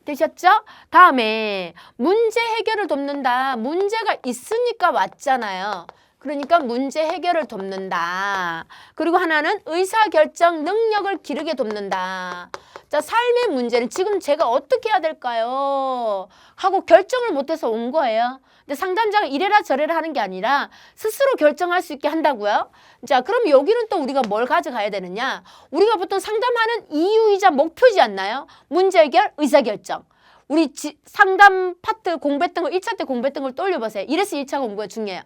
되셨죠? 다음에 문제 해결을 돕는다. 문제가 있으니까 왔잖아요. 그러니까 문제 해결을 돕는다. 그리고 하나는 의사결정 능력을 기르게 돕는다. 자, 삶의 문제는 지금 제가 어떻게 해야 될까요? 하고 결정을 못해서 온 거예요. 근데 상담자가 이래라 저래라 하는 게 아니라 스스로 결정할 수 있게 한다고요. 자, 그럼 여기는 또 우리가 뭘 가져가야 되느냐? 우리가 보통 상담하는 이유이자 목표지 않나요? 문제 해결, 의사결정. 우리 상담 파트 공부했던 거 1차 때 공부했던 걸 떠올려보세요. 이래서 1차 공부가 중요해요.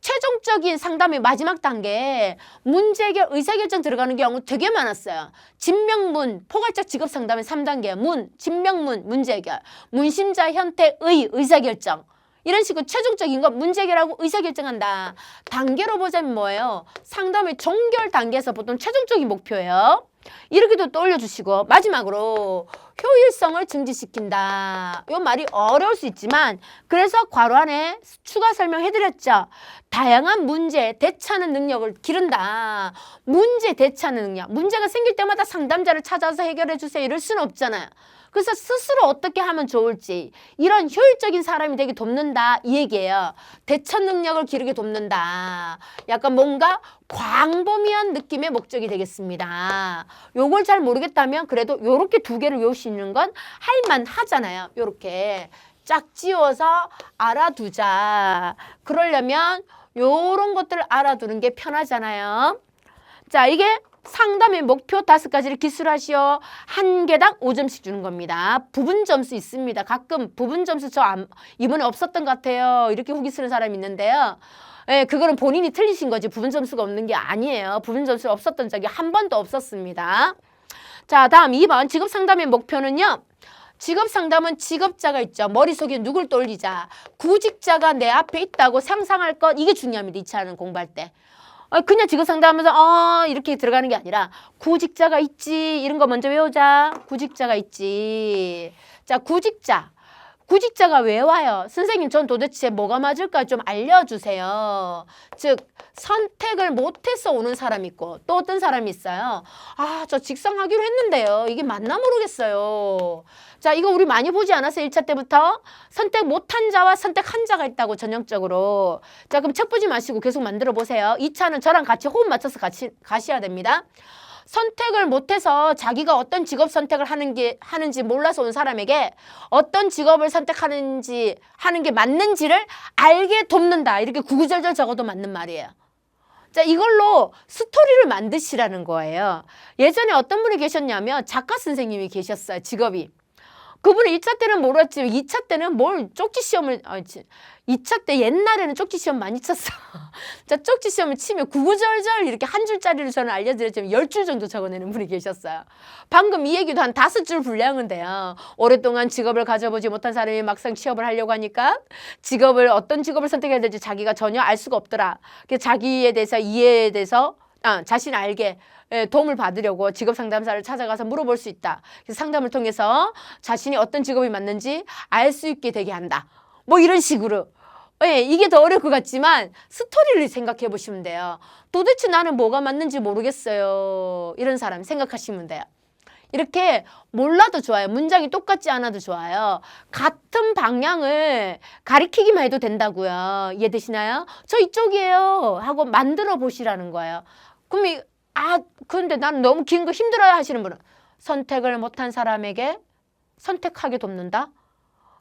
최종적인 상담의 마지막 단계에 문제 해결, 의사결정 들어가는 경우 되게 많았어요. 진명문, 포괄적 직업상담의 3단계 문, 진명문, 문제 해결, 문심자, 현태, 의사결정. 이런 식으로 최종적인 거 문제 해결하고 의사결정한다. 단계로 보자면 뭐예요? 상담의 종결 단계에서 보통 최종적인 목표예요. 이렇게도 떠올려주시고 마지막으로 효율성을 증진시킨다. 이 말이 어려울 수 있지만 그래서 괄호 안에 추가 설명해드렸죠. 다양한 문제에 대처하는 능력을 기른다. 문제 대처하는 능력. 문제가 생길 때마다 상담자를 찾아서 해결해주세요. 이럴 수는 없잖아요. 그래서 스스로 어떻게 하면 좋을지 이런 효율적인 사람이 되게 돕는다 이 얘기예요. 대처 능력을 기르게 돕는다. 약간 뭔가 광범위한 느낌의 목적이 되겠습니다. 요걸 잘 모르겠다면 그래도 요렇게 두 개를 외우시는 건 할만하잖아요. 요렇게 짝 지워서 알아두자. 그러려면 요런 것들을 알아두는 게 편하잖아요. 자, 이게 상담의 목표 5가지를 기술하시오. 한 개당 5점씩 주는 겁니다. 부분 점수 있습니다. 가끔 부분 점수 이번에 없었던 것 같아요. 이렇게 후기 쓰는 사람이 있는데요. 예, 그거는 본인이 틀리신 거지 부분 점수가 없는 게 아니에요. 부분 점수 없었던 적이 한 번도 없었습니다. 자, 다음 2번 직업 상담의 목표는요. 직업 상담은 직업자가 있죠. 머릿속에 누굴 떠올리자. 구직자가 내 앞에 있다고 상상할 것 이게 중요합니다. 2차는 공부할 때. 그냥 직업 상담하면서 이렇게 들어가는 게 아니라 구직자가 있지 이런 거 먼저 외우자. 구직자가 있지. 자, 구직자가 왜 와요? 선생님 전 도대체 뭐가 맞을까 좀 알려주세요. 즉 선택을 못해서 오는 사람이 있고 또 어떤 사람이 있어요. 저 직성하기로 했는데요. 이게 맞나 모르겠어요. 자, 이거 우리 많이 보지 않았어요? 1차 때부터 선택 못한 자와 선택한 자가 있다고 전형적으로. 자, 그럼 책 보지 마시고 계속 만들어 보세요. 2차는 저랑 같이 호흡 맞춰서 같이 가셔야 됩니다. 선택을 못해서 자기가 어떤 직업 선택을 하는지 몰라서 온 사람에게 어떤 직업을 선택하는지 하는 게 맞는지를 알게 돕는다. 이렇게 구구절절 적어도 맞는 말이에요. 자, 이걸로 스토리를 만드시라는 거예요. 예전에 어떤 분이 계셨냐면 작가 선생님이 계셨어요. 직업이. 그분은 1차 때는 모르겠지만 2차 때는 뭘 쪽지 시험을 2차 때 옛날에는 쪽지 시험 많이 쳤어. 자, 쪽지 시험을 치면 구구절절 이렇게 한 줄짜리를 저는 알려드렸지만 10줄 정도 적어내는 분이 계셨어요. 방금 이 얘기도 한 5줄 분량은 돼요. 오랫동안 직업을 가져보지 못한 사람이 막상 취업을 하려고 하니까 어떤 직업을 선택해야 될지 자기가 전혀 알 수가 없더라. 그래서 자기에 대해서 이해에 대해서 자신 알게 도움을 받으려고 직업 상담사를 찾아가서 물어볼 수 있다. 그래서 상담을 통해서 자신이 어떤 직업이 맞는지 알 수 있게 되게 한다. 뭐 이런 식으로. 이게 더 어려울 것 같지만 스토리를 생각해 보시면 돼요. 도대체 나는 뭐가 맞는지 모르겠어요. 이런 사람 생각하시면 돼요. 이렇게 몰라도 좋아요. 문장이 똑같지 않아도 좋아요. 같은 방향을 가리키기만 해도 된다고요. 이해되시나요? 저 이쪽이에요 하고 만들어 보시라는 거예요. 그럼 그런데 나는 너무 긴 거 힘들어요 하시는 분은 선택을 못한 사람에게 선택하게 돕는다?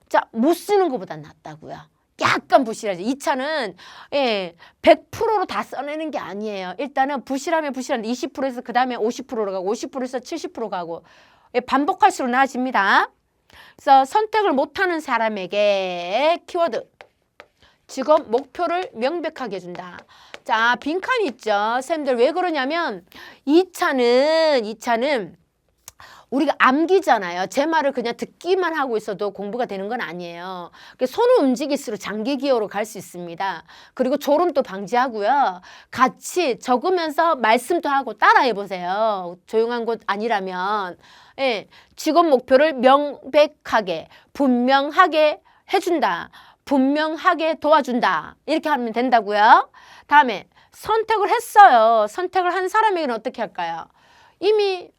자, 못 쓰는 것보다 낫다고요. 약간 부실하죠. 이 차는 100%로 다 써내는 게 아니에요. 일단은 부실하면 부실한데 20%에서 그 다음에 50%로 가고 50%에서 70% 가고 반복할수록 나아집니다. 그래서 선택을 못하는 사람에게 키워드 직업 목표를 명백하게 해준다. 자, 빈칸 있죠. 선생님들 왜 그러냐면 이 차는 우리가 암기잖아요. 제 말을 그냥 듣기만 하고 있어도 공부가 되는 건 아니에요. 손을 움직일수록 장기 기호로 갈 수 있습니다. 그리고 졸음도 방지하고요. 같이 적으면서 말씀도 하고 따라해 보세요. 조용한 곳 아니라면. 직업 목표를 명백하게, 분명하게 해준다. 분명하게 도와준다. 이렇게 하면 된다고요. 다음에 선택을 했어요. 선택을 한 사람에게는 어떻게 할까요? 이미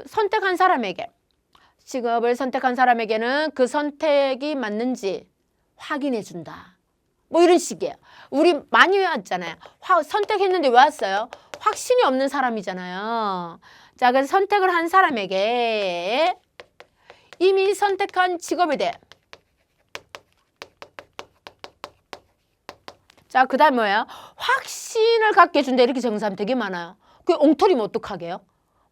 선택한 사람에게, 직업을 선택한 사람에게는 그 선택이 맞는지 확인해 준다. 뭐 이런 식이에요. 우리 많이 외웠잖아요. 선택했는데 왜 왔어요? 확신이 없는 사람이잖아요. 자, 그래서 선택을 한 사람에게 이미 선택한 직업에 대해 자, 그 다음 뭐예요? 확신을 갖게 해준다. 이렇게 적은 사람 되게 많아요. 그게 엉터리면 어떡하게요?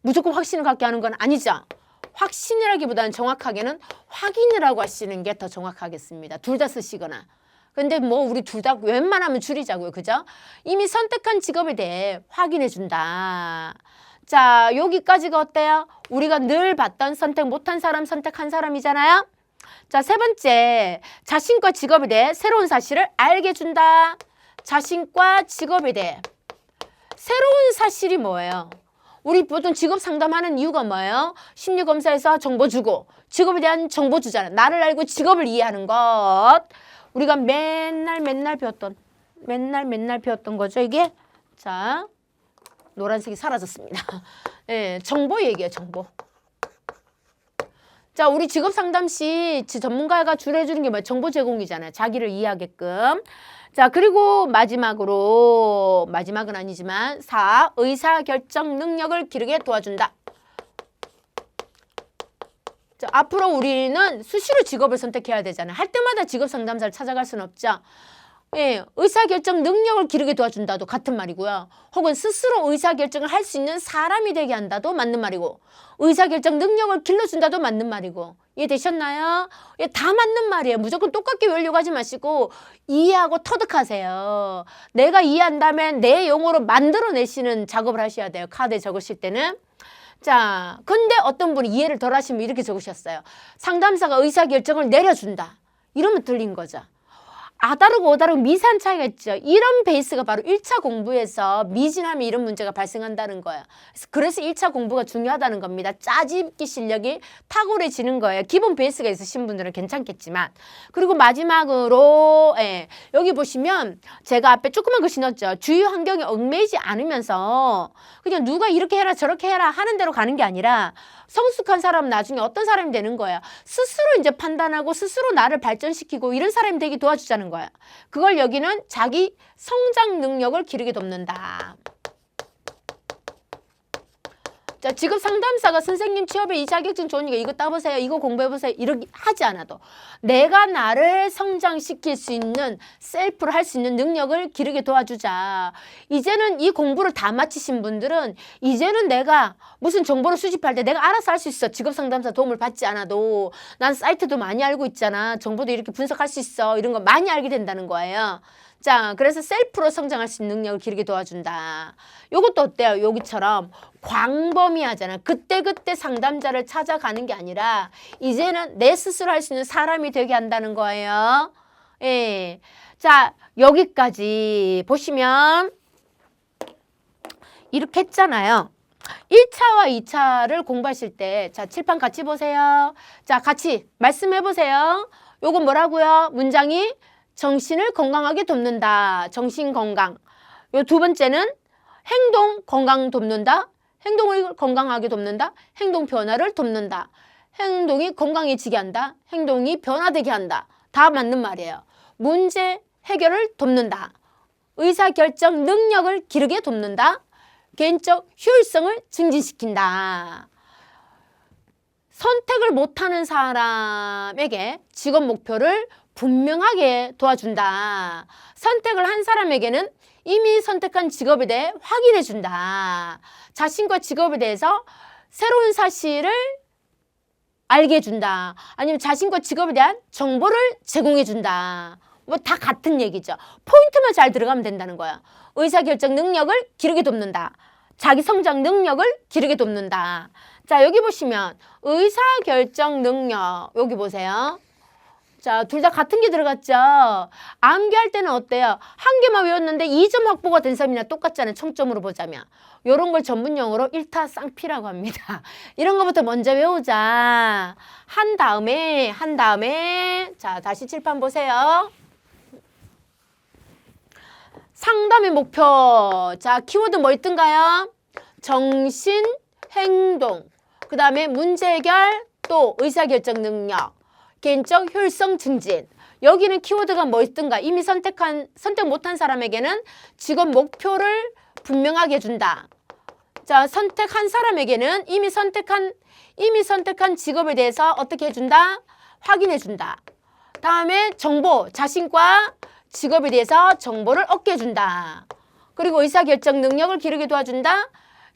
무조건 확신을 갖게 하는 건 아니죠. 확신이라기보다는 정확하게는 확인이라고 하시는 게 더 정확하겠습니다. 둘 다 쓰시거나. 근데 뭐 우리 둘 다 웬만하면 줄이자고요. 그죠? 이미 선택한 직업에 대해 확인해 준다. 자, 여기까지가 어때요? 우리가 늘 봤던 선택 못한 사람, 선택한 사람이잖아요. 자, 세 번째, 자신과 직업에 대해 새로운 사실을 알게 준다. 자신과 직업에 대해 새로운 사실이 뭐예요? 우리 보통 직업 상담하는 이유가 뭐예요? 심리검사에서 정보 주고 직업에 대한 정보 주잖아요. 나를 알고 직업을 이해하는 것. 우리가 맨날 배웠던 거죠, 이게. 자, 노란색이 사라졌습니다. 정보 얘기예요, 정보. 자, 우리 직업 상담 시 전문가가 주로 해주는 게 뭐예요? 정보 제공이잖아요. 자기를 이해하게끔. 자, 그리고 마지막은 아니지만 4. 의사결정 능력을 기르게 도와준다. 자, 앞으로 우리는 수시로 직업을 선택해야 되잖아요. 할 때마다 직업 상담사를 찾아갈 수는 없죠. 의사결정 능력을 기르게 도와준다도 같은 말이고요. 혹은 스스로 의사결정을 할 수 있는 사람이 되게 한다도 맞는 말이고, 의사결정 능력을 길러준다도 맞는 말이고. 이해되셨나요? 다 맞는 말이에요. 무조건 똑같게 외우려고 하지 마시고 이해하고 터득하세요. 내가 이해한다면 내 용어로 만들어내시는 작업을 하셔야 돼요. 카드에 적으실 때는. 자, 근데 어떤 분이 이해를 덜 하시면 이렇게 적으셨어요. 상담사가 의사결정을 내려준다. 이러면 틀린 거죠. 아다르고 오다르고 미세한 차이가 있죠. 이런 베이스가 바로 1차 공부에서 미진하면 이런 문제가 발생한다는 거예요. 그래서 1차 공부가 중요하다는 겁니다. 짜집기 실력이 탁월해지는 거예요. 기본 베이스가 있으신 분들은 괜찮겠지만. 그리고 마지막으로 여기 보시면 제가 앞에 조그만 글씨 넣었죠. 주위 환경에 얽매이지 않으면서 그냥 누가 이렇게 해라 저렇게 해라 하는 대로 가는 게 아니라 성숙한 사람은 나중에 어떤 사람이 되는 거예요. 스스로 이제 판단하고 스스로 나를 발전시키고 이런 사람이 되게 도와주자는 거예요. 그걸 여기는 자기 성장 능력을 기르게 돕는다. 자, 직업 상담사가 선생님 취업에 이 자격증 좋으니까 이거 따보세요. 이거 공부해보세요. 이렇게 하지 않아도 내가 나를 성장시킬 수 있는 셀프로 할 수 있는 능력을 기르게 도와주자. 이제는 이 공부를 다 마치신 분들은 이제는 내가 무슨 정보를 수집할 때 내가 알아서 할 수 있어. 직업 상담사 도움을 받지 않아도. 난 사이트도 많이 알고 있잖아. 정보도 이렇게 분석할 수 있어. 이런 거 많이 알게 된다는 거예요. 자, 그래서 셀프로 성장할 수 있는 능력을 기르게 도와준다. 요것도 어때요? 여기처럼 광범위하잖아. 그때그때 상담자를 찾아가는 게 아니라 이제는 내 스스로 할 수 있는 사람이 되게 한다는 거예요. 자, 여기까지 보시면 이렇게 했잖아요. 1차와 2차를 공부하실 때 자, 칠판 같이 보세요. 자, 같이 말씀해 보세요. 요건 뭐라고요? 문장이 정신을 건강하게 돕는다. 정신 건강. 요 두 번째는 행동 건강 돕는다. 행동을 건강하게 돕는다. 행동 변화를 돕는다. 행동이 건강해지게 한다. 행동이 변화되게 한다. 다 맞는 말이에요. 문제 해결을 돕는다. 의사결정 능력을 기르게 돕는다. 개인적 효율성을 증진시킨다. 선택을 못하는 사람에게 직업 목표를 분명하게 도와준다. 선택을 한 사람에게는 이미 선택한 직업에 대해 확인해 준다. 자신과 직업에 대해서 새로운 사실을 알게 해준다. 아니면 자신과 직업에 대한 정보를 제공해 준다. 뭐 다 같은 얘기죠. 포인트만 잘 들어가면 된다는 거야. 의사결정 능력을 기르게 돕는다. 자기 성장 능력을 기르게 돕는다. 자, 여기 보시면 의사결정 능력, 여기 보세요. 자, 둘 다 같은 게 들어갔죠. 암기할 때는 어때요? 한 개만 외웠는데 2점 확보가 된 사람이나 똑같잖아요. 총점으로 보자면. 이런 걸 전문용어로 일타쌍피라고 합니다. 이런 거부터 먼저 외우자. 한 다음에 자, 다시 칠판 보세요. 상담의 목표. 자, 키워드 뭐 있던가요? 정신, 행동, 그 다음에 문제 해결, 또 의사결정 능력, 개인적 효율성 증진. 여기는 키워드가 뭐 있던가? 이미 선택 못한 사람에게는 직업 목표를 분명하게 해준다. 자, 선택한 사람에게는 이미 선택한 직업에 대해서 어떻게 해준다? 확인해준다. 다음에 정보, 자신과 직업에 대해서 정보를 얻게 해준다. 그리고 의사결정 능력을 기르게 도와준다.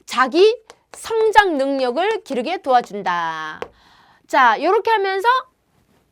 자기 성장 능력을 기르게 도와준다. 자, 이렇게 하면서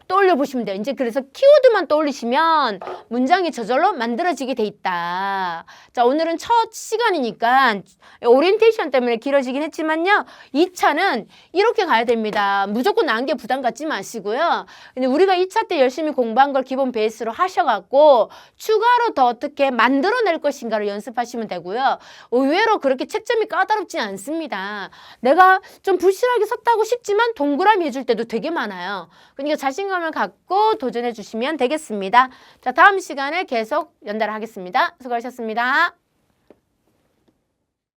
떠올려 보시면 돼요. 이제 그래서 키워드만 떠올리시면 문장이 저절로 만들어지게 돼 있다. 자, 오늘은 첫 시간이니까 오리엔테이션 때문에 길어지긴 했지만요. 2차는 이렇게 가야 됩니다. 무조건 나은 게 부담 갖지 마시고요. 근데 우리가 2차 때 열심히 공부한 걸 기본 베이스로 하셔갖고 추가로 더 어떻게 만들어낼 것인가를 연습하시면 되고요. 의외로 그렇게 채점이 까다롭지 않습니다. 내가 좀 부실하게 썼다고 싶지만 동그라미 해줄 때도 되게 많아요. 그러니까 자신감을 갖고 도전해 주시면 되겠습니다. 자, 다음 시간에 계속 연달아 하겠습니다. 수고하셨습니다.